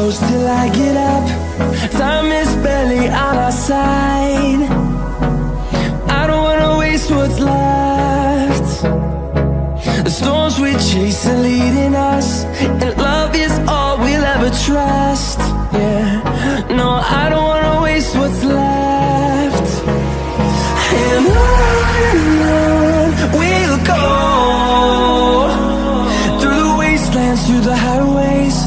close till I get up. Time is barely on our side. I don't wanna waste what's left. The storms we chase are leading us, and love is all we'll ever trust. Yeah, no, I don't wanna waste what's left. And on we'll go, through the wastelands, through the highways,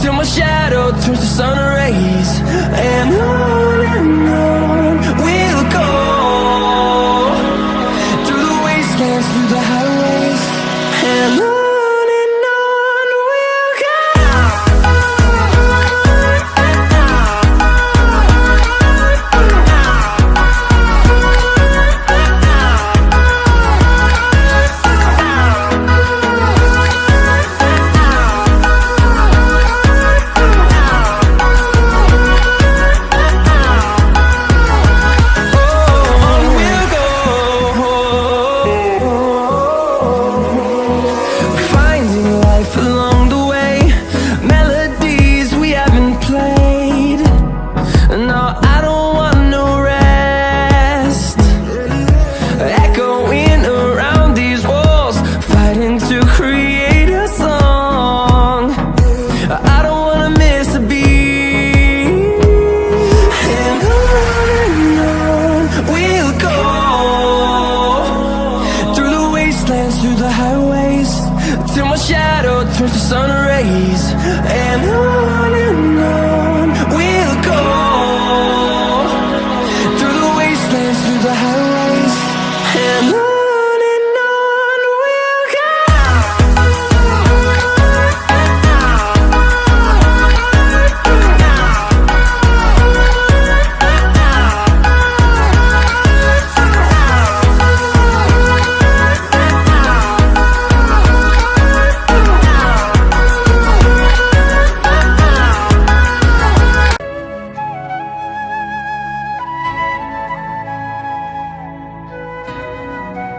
till my shadow turns to sun rays. And on we'll go, through the wastelands, through the highways, and on we'll go. Through the highways, till my shadow turns to sun rays. And on